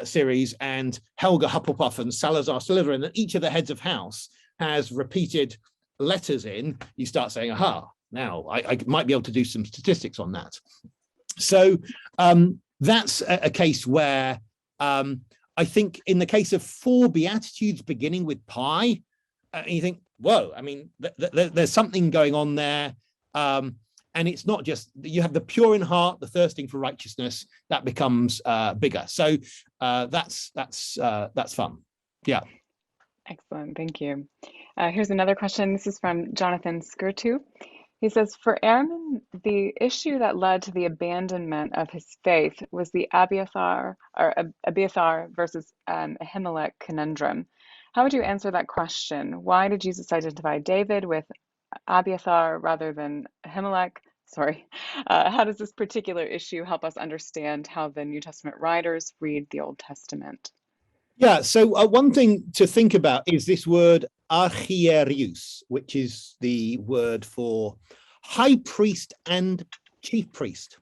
series and Helga Hufflepuff and Salazar Slytherin, and each of the heads of house has repeated letters in, you start saying, aha, now I might be able to do some statistics on that. So that's a case where I think in the case of 4 Beatitudes beginning with pi, you think, whoa, I mean, there's something going on there. And it's not just, you have the pure in heart, the thirsting for righteousness, that becomes bigger. So that's fun. Yeah. Excellent, thank you. Here's another question. This is from Jonathan Skirtu. He says, for Aaron, the issue that led to the abandonment of his faith was the Abiathar versus Ahimelech conundrum. How would you answer that question? Why did Jesus identify David with Abiathar rather than Ahimelech? Sorry. How does this particular issue help us understand how the New Testament writers read the Old Testament? Yeah, so one thing to think about is this word archierius, which is the word for high priest and chief priest.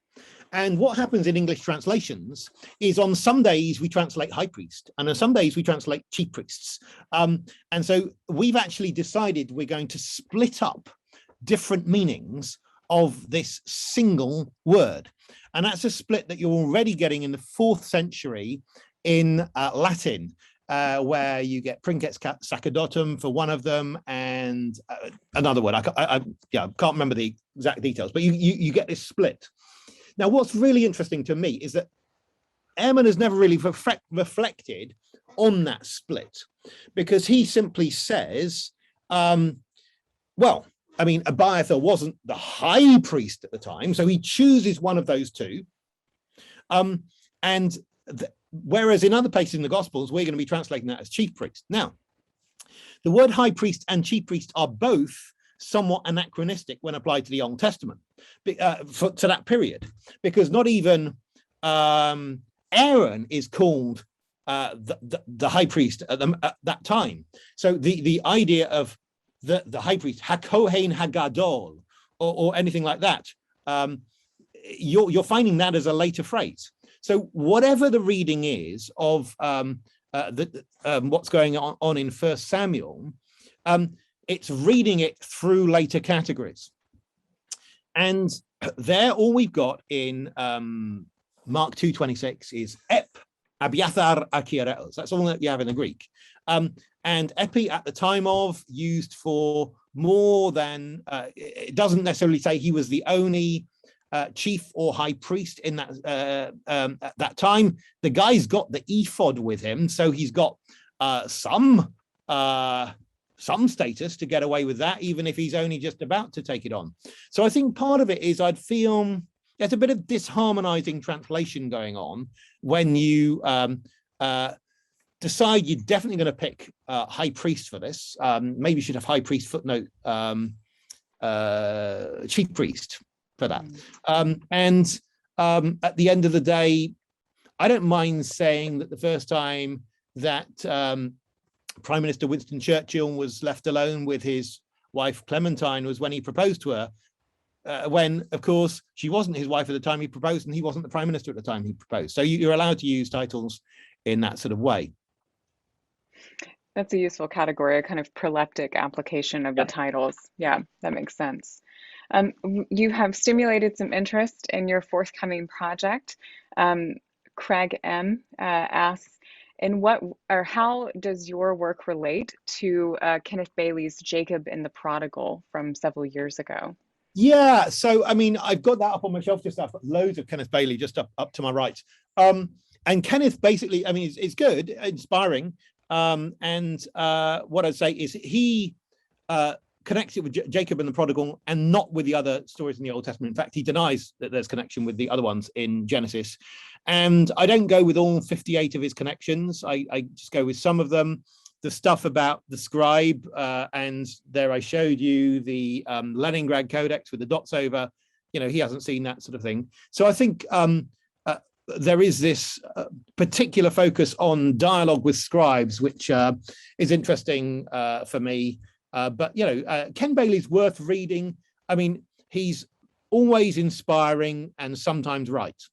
And what happens in English translations is on some days we translate high priest, and on some days we translate chief priests. And so we've actually decided we're going to split up different meanings of this single word. And that's a split that you're already getting in the 4th century in Latin, where you get princeps sacerdotum for one of them, and another word. I can't remember the exact details, but you get this split. Now, what's really interesting to me is that Ehrman has never really reflected on that split, because he simply says, well, I mean, Abiathar wasn't the high priest at the time, so he chooses one of those 2. Whereas in other places in the Gospels, we're going to be translating that as chief priest. Now, the word high priest and chief priest are both somewhat anachronistic when applied to the Old Testament, to that period, because not even Aaron is called the high priest at that time. So the idea of the high priest, HaKohen HaGadol, or anything like that, you're finding that as a later phrase. So whatever the reading is of what's going on in 1 Samuel, it's reading it through later categories. And there, all we've got in Mark 2:26 is ep, Abiathar, Akiareos. That's all that you have in the Greek. And epi at the time of used for more than, it doesn't necessarily say he was the only chief or high priest in that at that time. The guy's got the ephod with him, so he's got some status to get away with that, even if he's only just about to take it on. So I think part of it is I'd feel there's a bit of disharmonizing translation going on when you decide you're definitely going to pick high priest for this. Maybe you should have high priest footnote chief priest for that. And at the end of the day, I don't mind saying that the first time that Prime Minister Winston Churchill was left alone with his wife Clementine was when he proposed to her, when, of course, she wasn't his wife at the time he proposed, and he wasn't the Prime Minister at the time he proposed. So you're allowed to use titles in that sort of way. That's a useful category, a kind of proleptic application of the titles. Yeah, that makes sense. You have stimulated some interest in your forthcoming project. Craig M. asks, And how does your work relate to Kenneth Bailey's Jacob and the Prodigal from several years ago? Yeah, so I mean, I've got that up on my shelf just. I've got loads of Kenneth Bailey just up to my right. And Kenneth basically, I mean, it's good, inspiring. And what I'd say is he connects it with Jacob and the Prodigal and not with the other stories in the Old Testament. In fact, he denies that there's connection with the other ones in Genesis. And I don't go with all 58 of his connections. I just go with some of them. The stuff about the scribe, and there I showed you the Leningrad Codex with the dots over, he hasn't seen that sort of thing. So I think there is this particular focus on dialogue with scribes, which is interesting for me. But Ken Bailey's worth reading. I mean, he's always inspiring and sometimes right.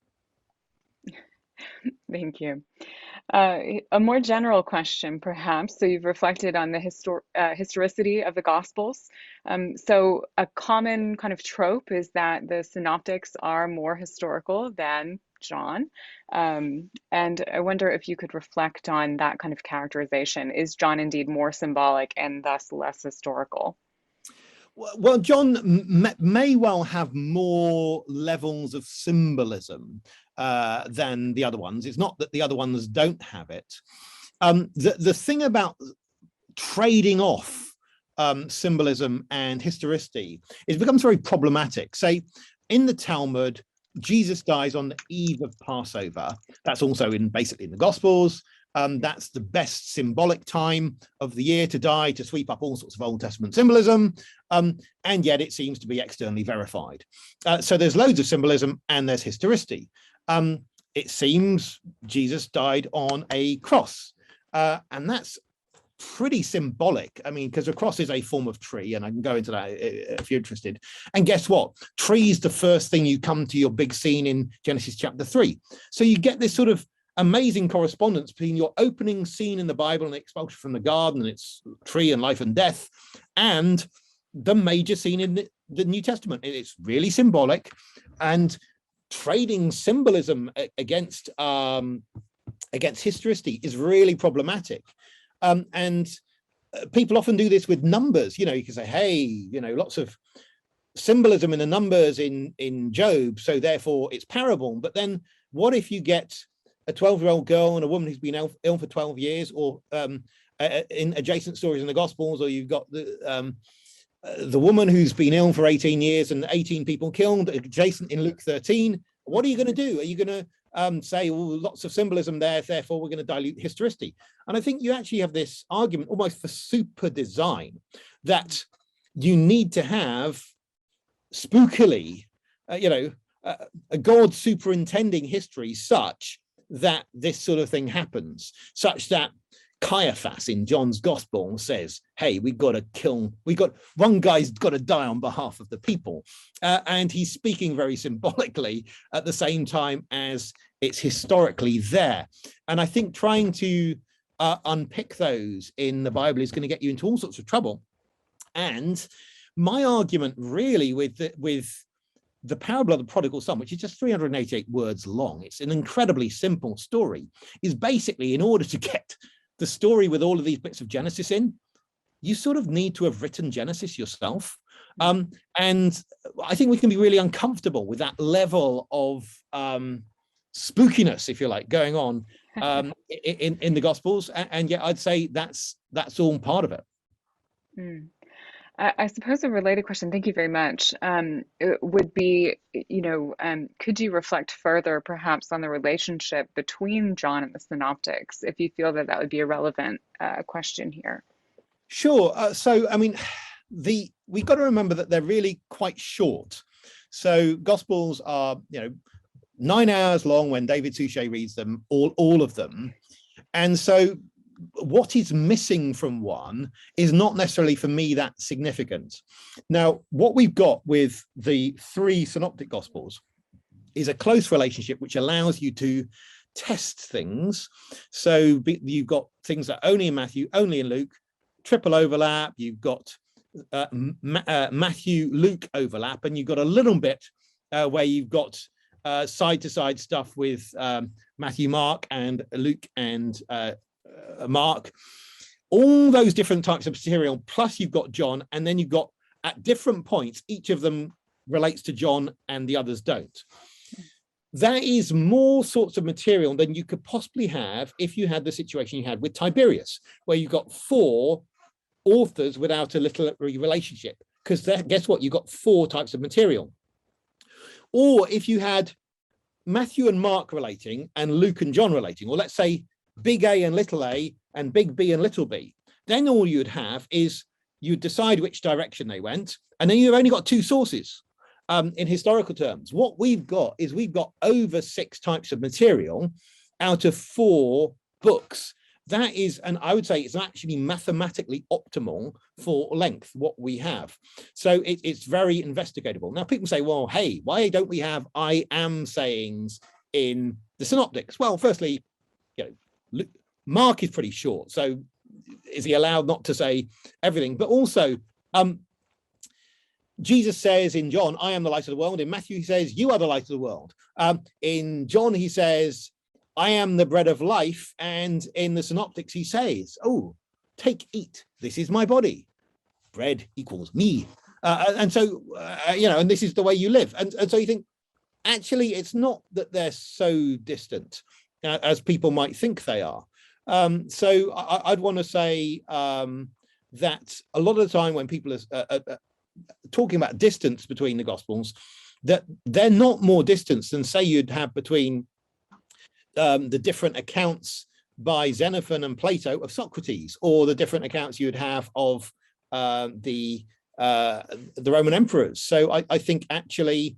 Thank you. A more general question, perhaps. So you've reflected on the historicity of the Gospels. So a common kind of trope is that the synoptics are more historical than John. And I wonder if you could reflect on that kind of characterization. Is John indeed more symbolic and thus less historical? Well, John may well have more levels of symbolism than the other ones. It's not that the other ones don't have it. The thing about trading off symbolism and historicity, it becomes very problematic. Say, in the Talmud, Jesus dies on the eve of Passover. That's also basically in the Gospels. That's the best symbolic time of the year to die, to sweep up all sorts of Old Testament symbolism, and yet it seems to be externally verified. So there's loads of symbolism and there's historicity. It seems Jesus died on a cross, and that's pretty symbolic. I mean, because a cross is a form of tree, and I can go into that if you're interested. And guess what? Tree is the first thing you come to your big scene in Genesis chapter 3. So you get this sort of amazing correspondence between your opening scene in the Bible and the expulsion from the garden, and its tree and life and death, and the major scene in the New Testament. It's really symbolic, and trading symbolism against historicity is really problematic. And people often do this with numbers. You can say, hey, lots of symbolism in the numbers in Job, so therefore it's parable. But then what if you get a 12-year-old girl and a woman who's been ill for 12 years, or in adjacent stories in the Gospels, or you've got the woman who's been ill for 18 years and 18 people killed, adjacent in Luke 13. What are you going to do? Are you going to say, well, lots of symbolism there, therefore we're going to dilute historicity? And I think you actually have this argument almost for super design, that you need to have spookily, a God superintending history such that this sort of thing happens, such that Caiaphas in John's gospel says, hey, one guy's got to die on behalf of the people. And he's speaking very symbolically at the same time as it's historically there. And I think trying to unpick those in the Bible is going to get you into all sorts of trouble. And my argument really with the parable of the prodigal son, which is just 388 words long, it's an incredibly simple story, is basically, in order to get the story with all of these bits of Genesis in, you sort of need to have written Genesis yourself. And I think we can be really uncomfortable with that level of spookiness, if you like, going on in the Gospels. And yet I'd say that's all part of it. Mm. I suppose a related question, thank you very much, it would be, could you reflect further perhaps on the relationship between John and the synoptics, if you feel that would be a relevant question here? Sure. So, I mean, we've got to remember that they're really quite short. So Gospels are, 9 hours long when David Suchet reads them, all of them. And so what is missing from one is not necessarily for me that significant. Now, what we've got with the 3 synoptic gospels is a close relationship which allows you to test things. So you've got things that are only in Matthew, only in Luke, triple overlap. You've got Matthew, Luke overlap, and you've got a little bit where you've got side-to-side stuff with Matthew, Mark, and Luke and Mark. All those different types of material, plus you've got John, and then you've got at different points, each of them relates to John and the others don't. That is more sorts of material than you could possibly have if you had the situation you had with Tiberius, where you've got 4 authors without a literary relationship, because guess what? You've got 4 types of material. Or if you had Matthew and Mark relating and Luke and John relating, or let's say big A and little a and big B and little b, then all you'd have is you'd decide which direction they went, and then you've only got 2 sources. In historical terms, what we've got is we've got over 6 types of material out of 4 books. That is, and I would say it's actually mathematically optimal for length, what we have. So it's very investigatable. Now people say, well, hey, why don't we have I am sayings in the synoptics? Well, firstly, Mark is pretty short, so is he allowed not to say everything? But also, Jesus says in John, I am the light of the world. In Matthew, he says, you are the light of the world. In John, he says, I am the bread of life. And in the synoptics, he says, oh, take, eat. This is my body. Bread equals me. And so, and this is the way you live. And so you think, actually, it's not that they're so distant as people might think they are. So I'd want to say that a lot of the time when people are talking about distance between the Gospels, that they're not more distance than, say, you'd have between the different accounts by Xenophon and Plato of Socrates, or the different accounts you'd have of the Roman emperors. So I think actually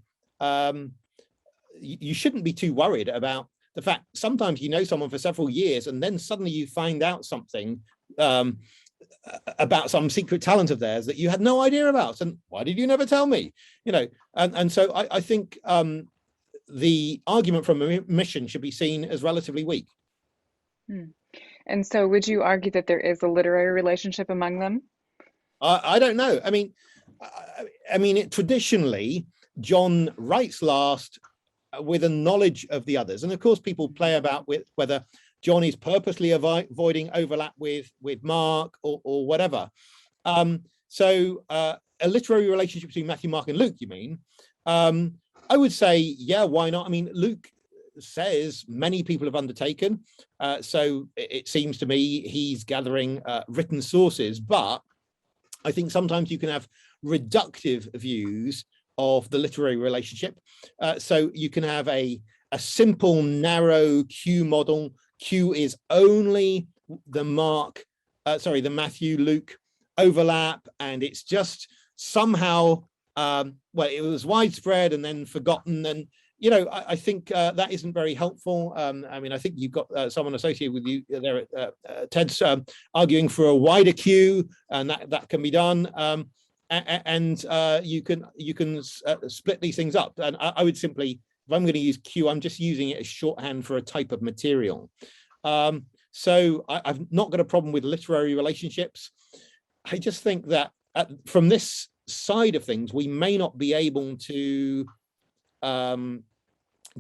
you shouldn't be too worried about the fact sometimes you know someone for several years and then suddenly you find out something about some secret talent of theirs that you had no idea about, and why did you never tell me? And so I think the argument from omission should be seen as relatively weak. And so would you argue that there is a literary relationship among them? I don't know. I mean, traditionally John writes last with a knowledge of the others, and of course people play about with whether John is purposely avoiding overlap with Mark or whatever. So a literary relationship between Matthew, Mark, and Luke, you mean? I would say, yeah, why not? I mean, Luke says many people have undertaken. So it seems to me he's gathering written sources, but I think sometimes you can have reductive views of the literary relationship. So you can have a simple, narrow Q model. Q is only the Matthew, Luke overlap, and it's just somehow, well, it was widespread and then forgotten. And, I think that isn't very helpful. I mean, I think you've got someone associated with you there at TEDS arguing for a wider Q, and that can be done. And you can split these things up. And I would simply, if I'm going to use Q, I'm just using it as shorthand for a type of material. So I've not got a problem with literary relationships. I just think that from this side of things, we may not be able to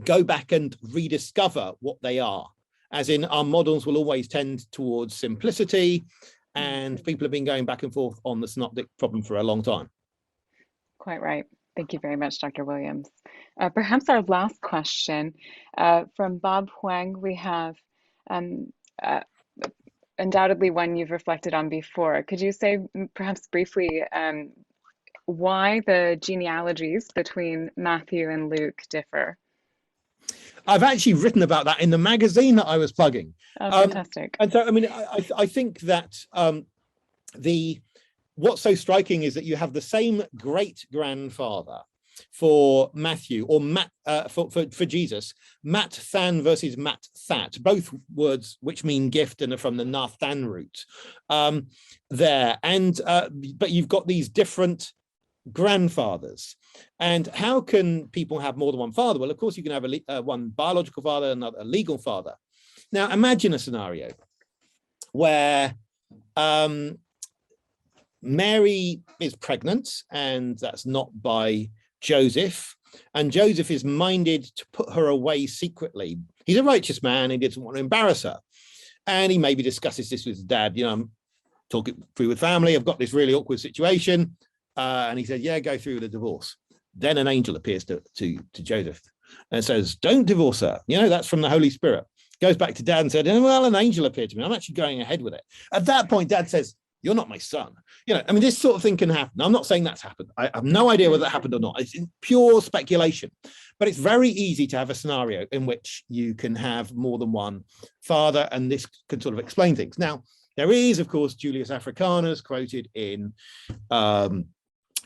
go back and rediscover what they are. As in, our models will always tend towards simplicity, and people have been going back and forth on the synoptic problem for a long time. Quite right. Thank you very much, Dr. Williams. Perhaps our last question from Bob Huang, we have undoubtedly one you've reflected on before. Could you say perhaps briefly why the genealogies between Matthew and Luke differ? I've actually written about that in the magazine that I was plugging. Oh, fantastic. And so, I mean, I think that what's so striking is that you have the same great grandfather for Matthew, or for Jesus, Mat Than versus Mat That, both words which mean gift and are from the Nathan root there. And but you've got these different grandfathers. And how can people have more than one father? Well, of course, you can have one biological father and a legal father. Now, imagine a scenario where Mary is pregnant, and that's not by Joseph, and Joseph is minded to put her away secretly. He's a righteous man. He doesn't want to embarrass her. And he maybe discusses this with his dad. I'm talking through with family. I've got this really awkward situation. And he said, yeah, go through with the divorce. Then an angel appears to Joseph and says, don't divorce her. That's from the Holy Spirit. Goes back to dad and said, well, an angel appeared to me. I'm actually going ahead with it. At that point, dad says, you're not my son. This sort of thing can happen. I'm not saying that's happened. I have no idea whether that happened or not. It's pure speculation. But it's very easy to have a scenario in which you can have more than one father, and this can sort of explain things. Now, there is, of course, Julius Africanus quoted in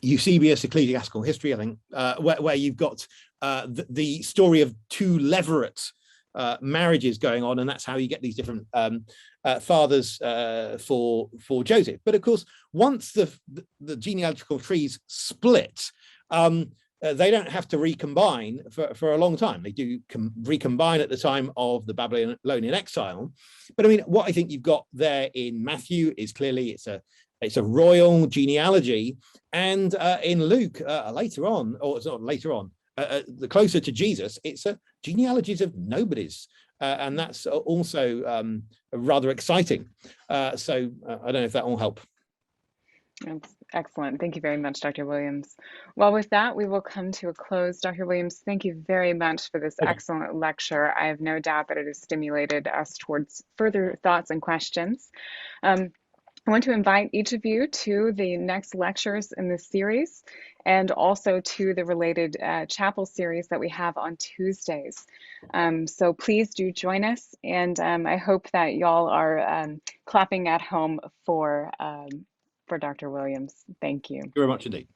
Eusebius, Ecclesiastical History, I think, where you've got the story of two levirate marriages going on, and that's how you get these different fathers for Joseph. But of course, once the genealogical trees split, they don't have to recombine for a long time. They do recombine at the time of the Babylonian exile. But I mean, what I think you've got there in Matthew is clearly it's a royal genealogy, and in Luke later on, or it's not later on, the closer to Jesus, it's genealogies of nobodies, and that's also rather exciting. So I don't know if that will help. That's excellent. Thank you very much, Dr. Williams. Well, with that, we will come to a close. Dr. Williams, thank you very much for this excellent lecture. I have no doubt that it has stimulated us towards further thoughts and questions. I want to invite each of you to the next lectures in this series, and also to the related chapel series that we have on Tuesdays. So please do join us, and I hope that y'all are clapping at home for Dr. Williams. Thank you. Thank you very much indeed.